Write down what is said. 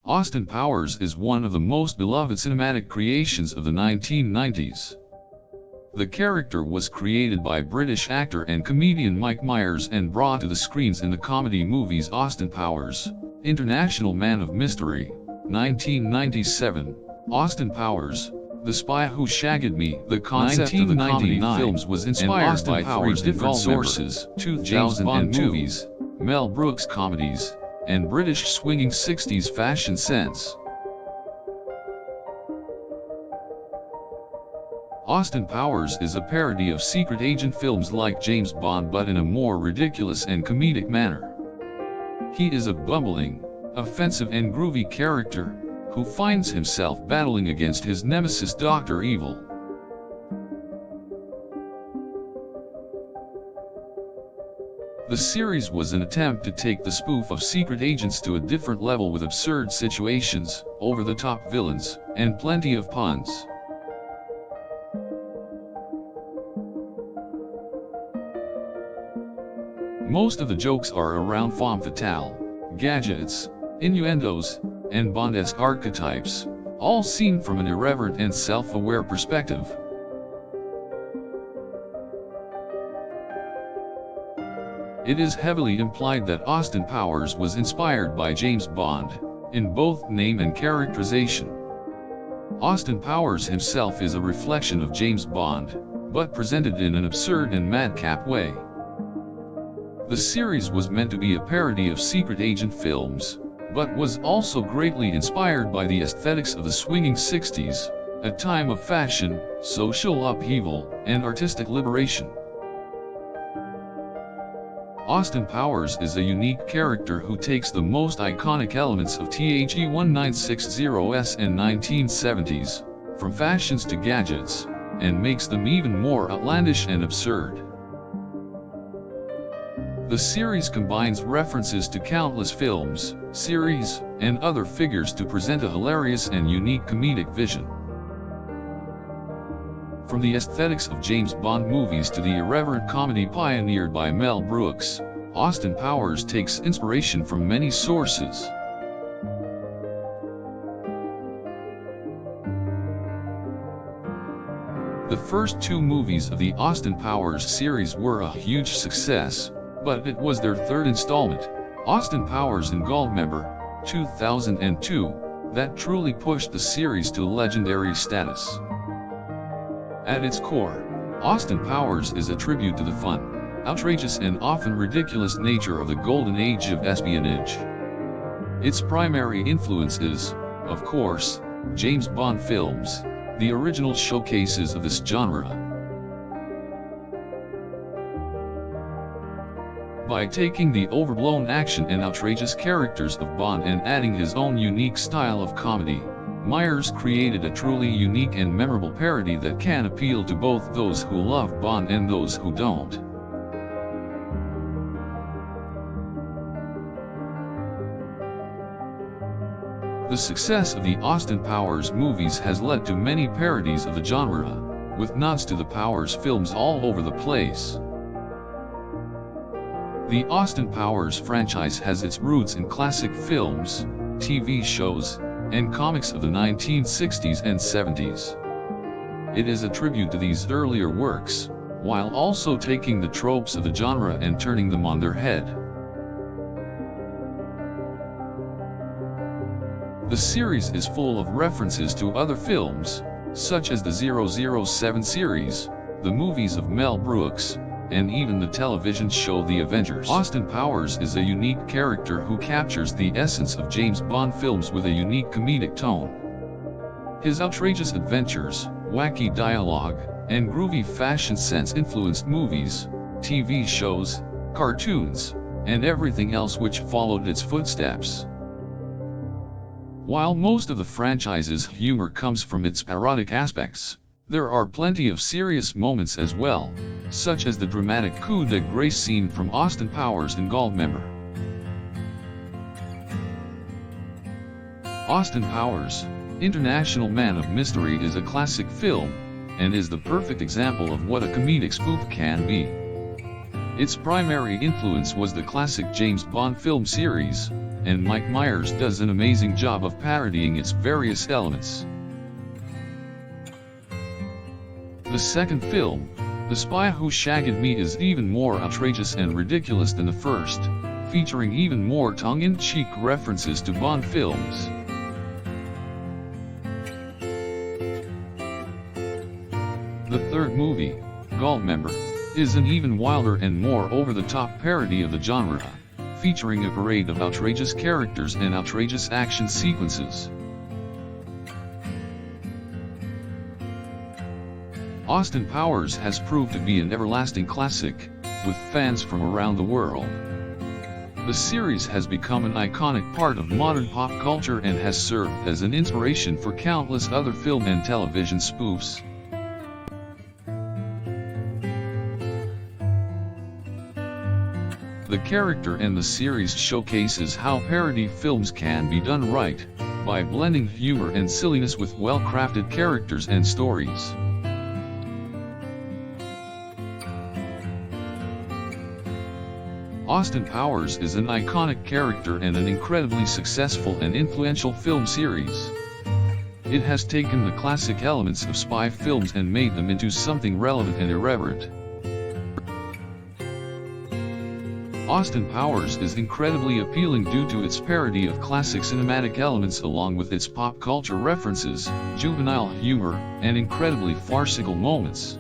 Austin Powers is one of the most beloved cinematic creations of the 1990s. The character was created by British actor and comedian Mike Myers and brought to the screens in the comedy movies Austin Powers, International Man of Mystery, 1997, Austin Powers, The Spy Who Shagged Me. The concept of the comedy films was inspired by three different sources: James Bond movies, Mel Brooks comedies, and British swinging 60s fashion sense. Austin Powers is a parody of secret agent films like James Bond, but in a more ridiculous and comedic manner. He is a bumbling, offensive and groovy character, who finds himself battling against his nemesis Dr. Evil. The series was an attempt to take the spoof of secret agents to a different level with absurd situations, over-the-top villains, and plenty of puns. Most of the jokes are around femme fatale, gadgets, innuendos, and Bond-esque archetypes, all seen from an irreverent and self-aware perspective. It is heavily implied that Austin Powers was inspired by James Bond, in both name and characterization. Austin Powers himself is a reflection of James Bond, but presented in an absurd and madcap way. The series was meant to be a parody of secret agent films, but was also greatly inspired by the aesthetics of the swinging 60s, a time of fashion, social upheaval, and artistic liberation. Austin Powers is a unique character who takes the most iconic elements of the 1960s and 1970s, from fashions to gadgets, and makes them even more outlandish and absurd. The series combines references to countless films, series, and other figures to present a hilarious and unique comedic vision. From the aesthetics of James Bond movies to the irreverent comedy pioneered by Mel Brooks, Austin Powers takes inspiration from many sources. The first two movies of the Austin Powers series were a huge success, but it was their third installment, Austin Powers and Goldmember, 2002, that truly pushed the series to legendary status. At its core, Austin Powers is a tribute to the fun, outrageous and often ridiculous nature of the golden age of espionage. Its primary influence is, of course, James Bond films, the original showcases of this genre. By taking the overblown action and outrageous characters of Bond and adding his own unique style of comedy, Myers created a truly unique and memorable parody that can appeal to both those who love Bond and those who don't. The success of the Austin Powers movies has led to many parodies of the genre, with nods to the Powers films all over the place. The Austin Powers franchise has its roots in classic films, TV shows, and comics of the 1960s and 70s. It is a tribute to these earlier works, while also taking the tropes of the genre and turning them on their head. The series is full of references to other films, such as the 007 series, the movies of Mel Brooks, and even the television show The Avengers. Austin Powers is a unique character who captures the essence of James Bond films with a unique comedic tone. His outrageous adventures, wacky dialogue, and groovy fashion sense influenced movies, TV shows, cartoons, and everything else which followed its footsteps. While most of the franchise's humor comes from its parodic aspects, there are plenty of serious moments as well, such as the dramatic coup de grace scene from Austin Powers and Goldmember. Austin Powers, International Man of Mystery is a classic film, and is the perfect example of what a comedic spoof can be. Its primary influence was the classic James Bond film series, and Mike Myers does an amazing job of parodying its various elements. The second film, The Spy Who Shagged Me, is even more outrageous and ridiculous than the first, featuring even more tongue-in-cheek references to Bond films. The third movie, Goldmember, is an even wilder and more over-the-top parody of the genre, featuring a parade of outrageous characters and outrageous action sequences. Austin Powers has proved to be an everlasting classic, with fans from around the world. The series has become an iconic part of modern pop culture and has served as an inspiration for countless other film and television spoofs. The character and the series showcases how parody films can be done right, by blending humor and silliness with well-crafted characters and stories. Austin Powers is an iconic character and an incredibly successful and influential film series. It has taken the classic elements of spy films and made them into something relevant and irreverent. Austin Powers is incredibly appealing due to its parody of classic cinematic elements along with its pop culture references, juvenile humor, and incredibly farcical moments.